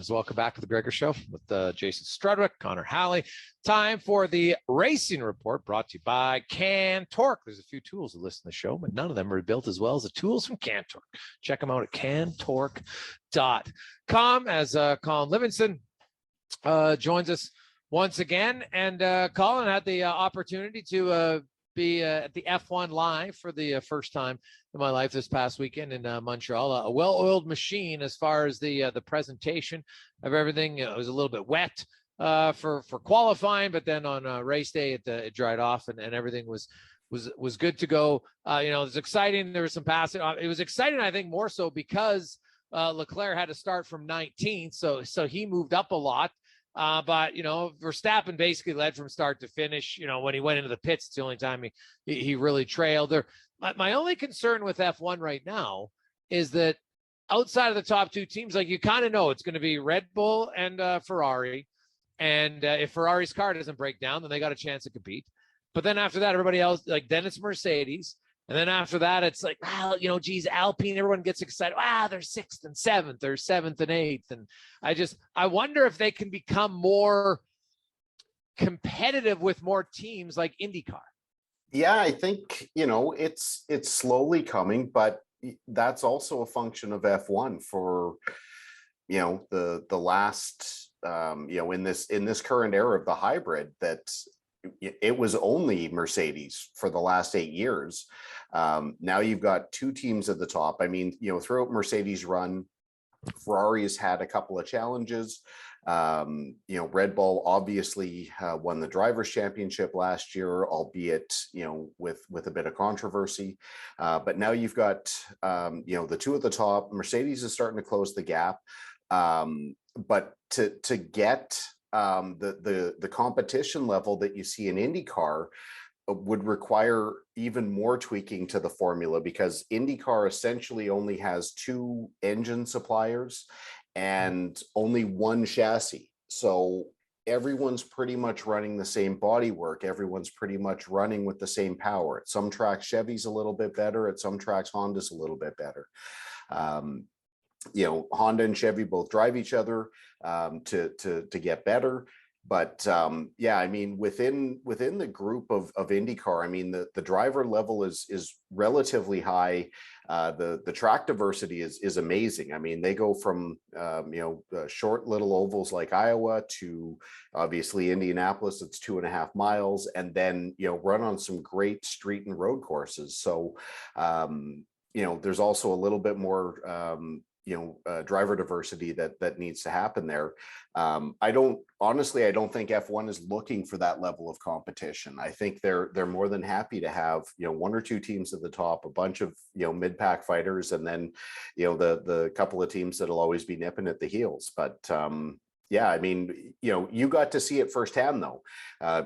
Welcome back to the Gregor Show with Jason Strudwick, Connor Halley. Time for the racing report brought to you by CanTorque. There's a few tools that listen to the show, but none of them are built as well as the tools from CanTorque. Check them out at cantorque.com as Colin Livingston joins us once again. And Colin had the opportunity to be at the F1 live for the first time in my life this past weekend in Montreal. A well-oiled machine as far as the presentation of everything. It was a little bit wet for qualifying, but then on race day it dried off and everything was good to go. It was exciting. There was some passing. It was exciting, I think, more so because Leclerc had to start from 19th, so he moved up a lot. But Verstappen basically led from start to finish. When he went into the pits, it's the only time he really trailed there. My only concern with F1 right now is that outside of the top two teams, like, you kind of know it's going to be Red Bull and Ferrari. And if Ferrari's car doesn't break down, then they got a chance to compete. But then after that, everybody else, then it's Mercedes. And then after that, it's like, geez, Alpine, everyone gets excited. They're 6th and 7th, or 7th and 8th. And I wonder if they can become more competitive with more teams like Indycar. Yeah, I think, it's slowly coming, but that's also a function of F1 for, the last, in this current era of the hybrid, that it was only Mercedes for the last 8 years. Now you've got two teams at the top. I mean, throughout Mercedes' run, Ferrari has had a couple of challenges. Red Bull obviously won the Drivers' Championship last year, albeit, with a bit of controversy. But now you've got, the two at the top. Mercedes is starting to close the gap. But to get the competition level that you see in IndyCar would require even more tweaking to the formula, because IndyCar essentially only has 2 engine suppliers and only 1 chassis. So everyone's pretty much running the same bodywork. Everyone's pretty much running with the same power. At some tracks, Chevy's a little bit better. At some tracks, Honda's a little bit better. Honda and Chevy both drive each other to get better. But I mean, within the group of IndyCar, I mean, the driver level is relatively high. The track diversity is amazing. I mean, they go from short little ovals like Iowa to obviously Indianapolis. It's 2.5 miles, and then run on some great street and road courses. So there's also a little bit more driver diversity that needs to happen there. I don't think F1 is looking for that level of competition. I think they're more than happy to have 1 or 2 teams at the top, a bunch of mid-pack fighters, and then the couple of teams that'll always be nipping at the heels. But I mean, you got to see it firsthand, though.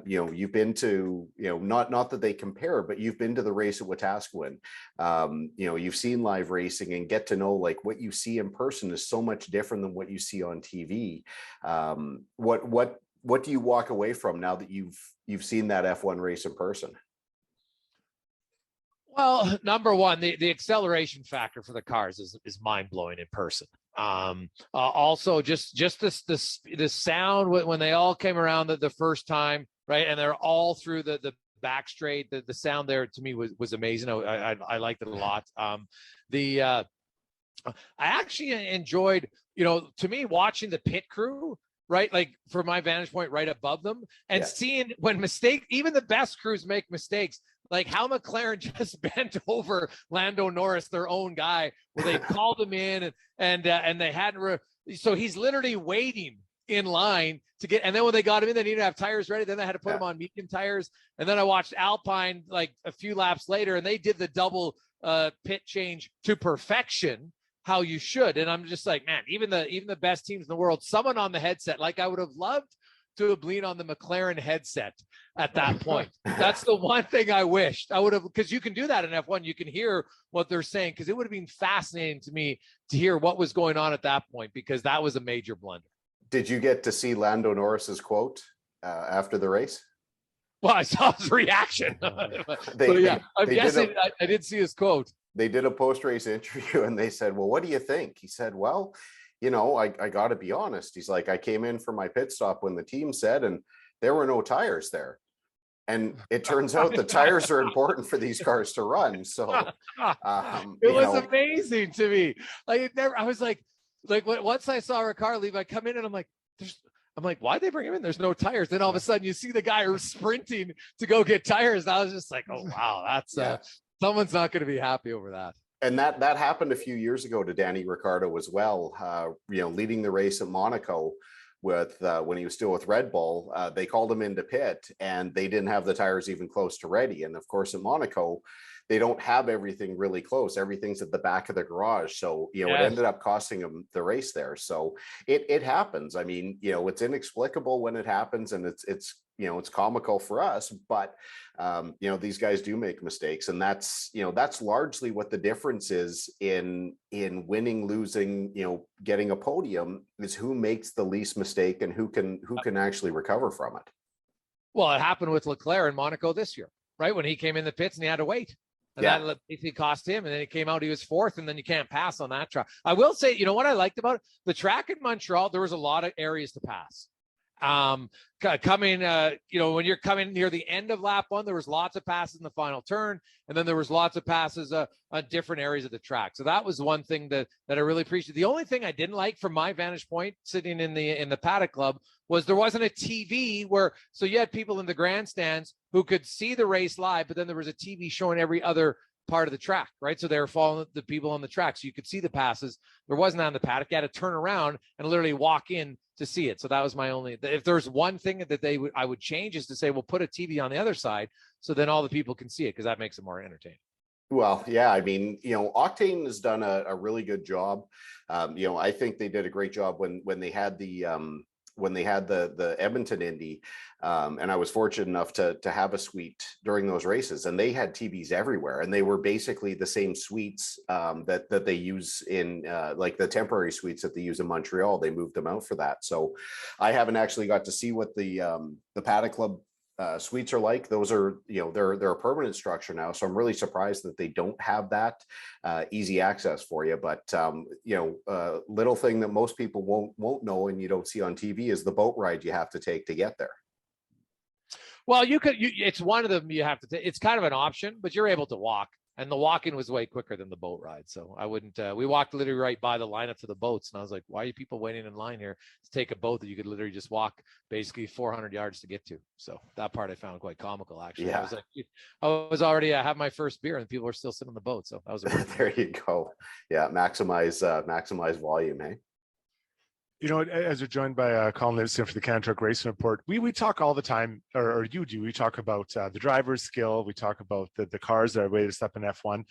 You've been to, not that they compare, but you've been to the race at Wetaskiwin. You've seen live racing and get to know, like, what you see in person is so much different than what you see on TV. What do you walk away from now that you've seen that F1 race in person? Well, number one, the acceleration factor for the cars is mind-blowing in person. Also just the sound when they all came around the first time, right? And they're all through the back straight. The sound there to me was amazing. I liked it a lot. I actually enjoyed, to me, watching the pit crew, right? Like, from my vantage point, right above them, and seeing when even the best crews make mistakes. Like how McLaren just bent over Lando Norris, their own guy, where they called him in and they hadn't. So he's literally waiting in line to get. And then when they got him in, they needed to have tires ready. Then they had to put him on medium tires. And then I watched Alpine like a few laps later, and they did the double pit change to perfection, how you should. And I'm just like, man, even the best teams in the world, someone on the headset, like I would have loved to have leaned on the McLaren headset at that point. That's the one thing I wished I would have, because you can do that in F1. You can hear what they're saying, because it would have been fascinating to me to hear what was going on at that point, because that was a major blunder. Did you get to see Lando Norris's quote after the race? Well, I saw his reaction. I'm guessing I did see his quote. They did a post-race interview and they said, well, what do you think? He said, well, I got to be honest. He's like, I came in for my pit stop when the team said, and there were no tires there. And it turns out the tires are important for these cars to run. So, it was amazing to me. I was like once I saw Ricard leave, I come in and I'm like, why'd they bring him in? There's no tires. Then all of a sudden you see the guy who's sprinting to go get tires. And I was just like, oh, wow, that's someone's not going to be happy over that. And that happened a few years ago to Danny Ricciardo as well, leading the race at Monaco with when he was still with Red Bull. They called him into pit and they didn't have the tires even close to ready. And of course, at Monaco, they don't have everything really close. Everything's at the back of the garage. So, it ended up costing him the race there. So it happens. I mean, it's inexplicable when it happens, and it's comical for us, but these guys do make mistakes, and that's largely what the difference is in winning, losing, getting a podium, is who makes the least mistake and who can actually recover from it. Well, it happened with Leclerc in Monaco this year, right? When he came in the pits and he had to wait. And that basically cost him. And then he came out, he was fourth, and then you can't pass on that track. I will say, what I liked about it? The track in Montreal, there was a lot of areas to pass. When you're coming near the end of lap one, there was lots of passes in the final turn, and then there was lots of passes on different areas of the track. So that was one thing that I really appreciated. The only thing I didn't like from my vantage point sitting in the paddock club was there wasn't a TV so you had people in the grandstands who could see the race live, but then there was a TV showing every other part of the track, right? So they were following the people on the track, so you could see the passes. There wasn't that on the paddock. You had to turn around and literally walk in to see it. So that was my only. If there's one thing that I would change, is to say, well, put a TV on the other side so then all the people can see it, because that makes it more entertaining. Well, yeah, I mean, Octane has done a really good job. I think they did a great job when they had the Edmonton Indy, and I was fortunate enough to have a suite during those races, and they had TVs everywhere, and they were basically the same suites that they use in like the temporary suites that they use in Montreal. They moved them out for that. So I haven't actually got to see what the Paddock Club suites are like. Those are, they're a permanent structure now. So I'm really surprised that they don't have that easy access for you. But little thing that most people won't know and you don't see on TV is the boat ride you have to take to get there. Well, it's one of them you have to take. It's kind of an option, but you're able to walk. And the walking was way quicker than the boat ride. So I wouldn't, we walked literally right by the lineup to the boats. And I was like, why are you people waiting in line here to take a boat that you could literally just walk basically 400 yards to get to? So that part I found quite comical, actually. Yeah. I was already, I have my first beer and people were still sitting on the boat. So that was there you go. Yeah. Maximize volume. Hey. As we're joined by Colin Livingston for the CanTorque Racing Report, we talk all the time, or you do. We talk about the driver's skill. We talk about the cars that are rated up in F1.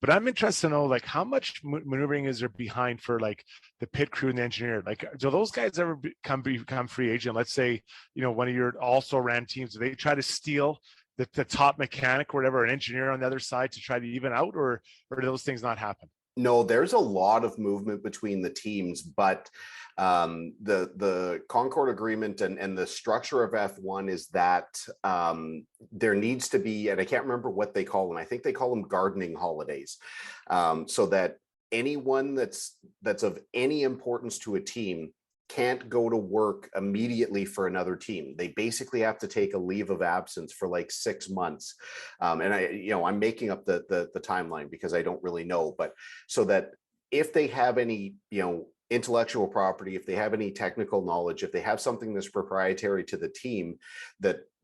But I'm interested to know, like, how much maneuvering is there behind for like the pit crew and the engineer? Like, do those guys ever become free agent? Let's say, one of your also ran teams, do they try to steal the top mechanic or whatever, an engineer on the other side to try to even out, or do those things not happen? No, there's a lot of movement between the teams, but the Concord agreement and the structure of F1 is that there needs to be, and I can't remember what they call them. I think they call them gardening holidays, so that anyone that's of any importance to a team can't go to work immediately for another team. They basically have to take a leave of absence for like 6 months. And I'm making up the timeline because I don't really know, but so that if they have any, intellectual property, if they have any technical knowledge, if they have something that's proprietary to the team,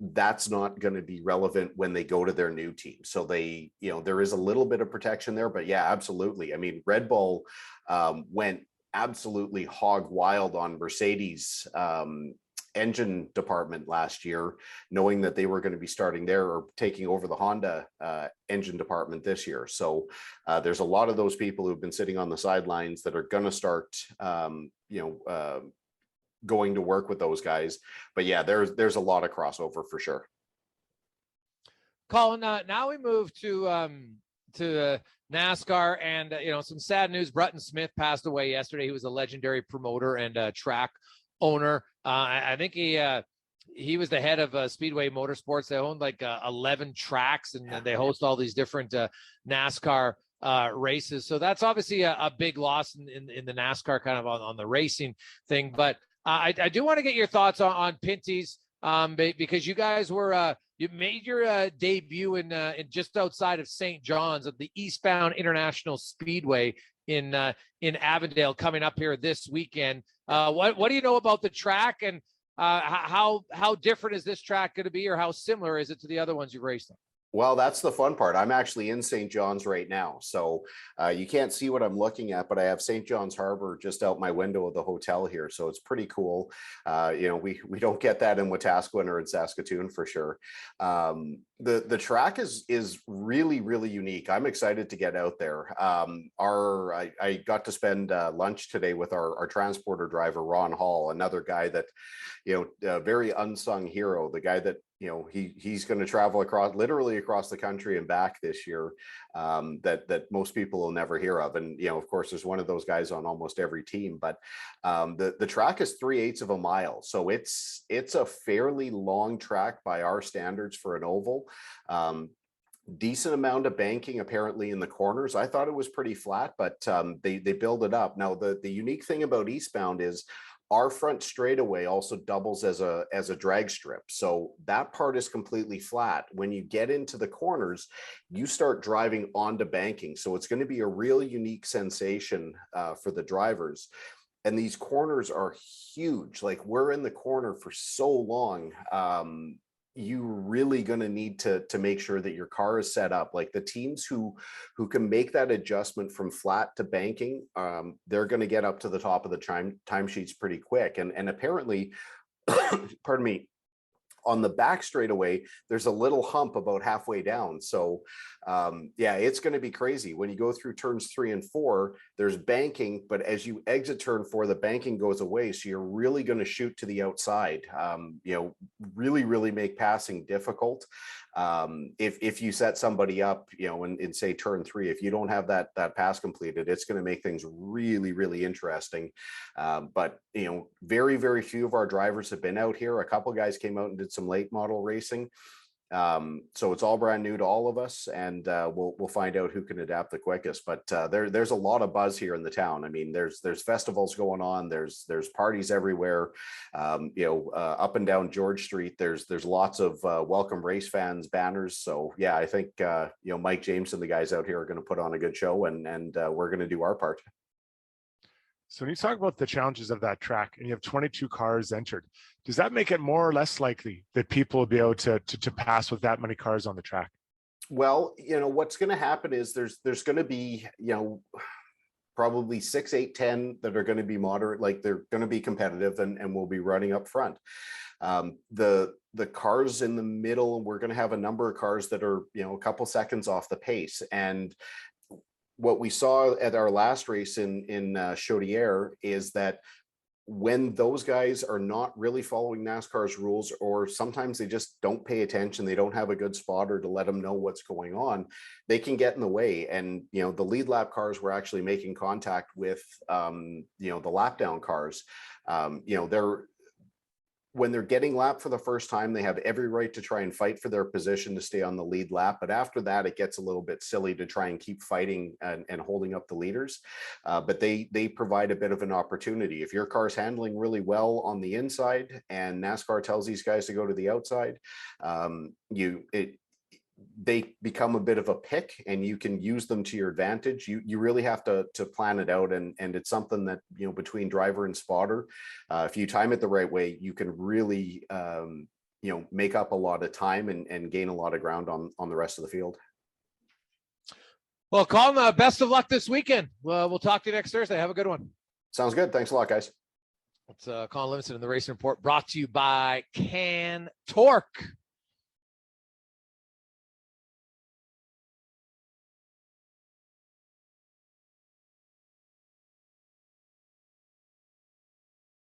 that's not going to be relevant when they go to their new team. So they, there is a little bit of protection there, but yeah, absolutely. I mean, Red Bull went absolutely hog wild on Mercedes engine department last year, knowing that they were going to be starting there or taking over the Honda engine department this year. So there's a lot of those people who've been sitting on the sidelines that are going to start going to work with those guys. But yeah, there's a lot of crossover for sure. Colin, now we move to NASCAR, and some sad news. Brutton Smith passed away yesterday. He was a legendary promoter and track owner. I think he was the head of Speedway Motorsports. They owned like 11 tracks, and they host all these different NASCAR races. So that's obviously a big loss in the NASCAR kind of on the racing thing. But I do want to get your thoughts on Pinty's, because you guys were you made your debut in just outside of St. John's at the Eastbound International Speedway in Avondale coming up here this weekend. What do you know about the track, and how different is this track going to be, or how similar is it to the other ones you've raced on? Well, that's the fun part. I'm actually in St. John's right now. So you can't see what I'm looking at, but I have St. John's Harbor just out my window of the hotel here. So it's pretty cool. We don't get that in Wetaskiwin or in Saskatoon for sure. The track is really, really unique. I'm excited to get out there. I got to spend lunch today with our transporter driver, Ron Hall, another guy that, a very unsung hero, the guy that, he's going to travel literally across the country and back this year, that most people will never hear of. And, of course, there's one of those guys on almost every team, but the track is 3/8 of a mile. So it's a fairly long track by our standards for an oval. Decent amount of banking apparently in the corners. I thought it was pretty flat, but they build it up. Now, the unique thing about Eastbound is our front straightaway also doubles as a drag strip. So that part is completely flat. When you get into the corners, you start driving onto banking. So it's going to be a real unique sensation for the drivers. And these corners are huge. Like, we're in the corner for so long. You're really going to need to make sure that your car is set up. Like, the teams who can make that adjustment from flat to banking, they're going to get up to the top of the timesheets pretty quick. And apparently, pardon me, on the back straightaway, there's a little hump about halfway down. So yeah, it's going to be crazy. When you go through turns 3 and 4, there's banking, but as you exit turn 4, the banking goes away. So you're really going to shoot to the outside, really, really make passing difficult. If you set somebody up, in say turn 3, if you don't have that pass completed, it's going to make things really, really interesting. But very, very few of our drivers have been out here. A couple guys came out and did some late model racing. So it's all brand new to all of us, and we'll find out who can adapt the quickest. But there's a lot of buzz here in the town. I mean, there's festivals going on. There's parties everywhere. Up and down George Street, there's lots of welcome race fans banners. So yeah, I think Mike James and the guys out here are going to put on a good show, and we're going to do our part. So when you talk about the challenges of that track, and you have 22 cars entered, does that make it more or less likely that people will be able to pass with that many cars on the track? Well, what's going to happen is there's going to be, probably 6, 8, 10 that are going to be moderate, like they're going to be competitive and will be running up front. The cars in the middle, we're going to have a number of cars that are, a couple seconds off the pace. And what we saw at our last race in Chaudière is that when those guys are not really following NASCAR's rules, or sometimes they just don't pay attention, they don't have a good spotter to let them know what's going on, they can get in the way. And, the lead lap cars were actually making contact with, the lap down cars. When they're getting lapped for the first time, they have every right to try and fight for their position to stay on the lead lap. But after that, it gets a little bit silly to try and keep fighting and holding up the leaders. But they provide a bit of an opportunity. If your car's handling really well on the inside and NASCAR tells these guys to go to the outside, they become a bit of a pick, and you can use them to your advantage. You really have to plan it out, and it's something that between driver and spotter, if you time it the right way, you can really make up a lot of time and gain a lot of ground on the rest of the field. Well, Colin, best of luck this weekend. We'll talk to you next Thursday. Have a good one. Sounds good. Thanks a lot, guys. It's Colin Livingston in the Racing Report, brought to you by CanTorque.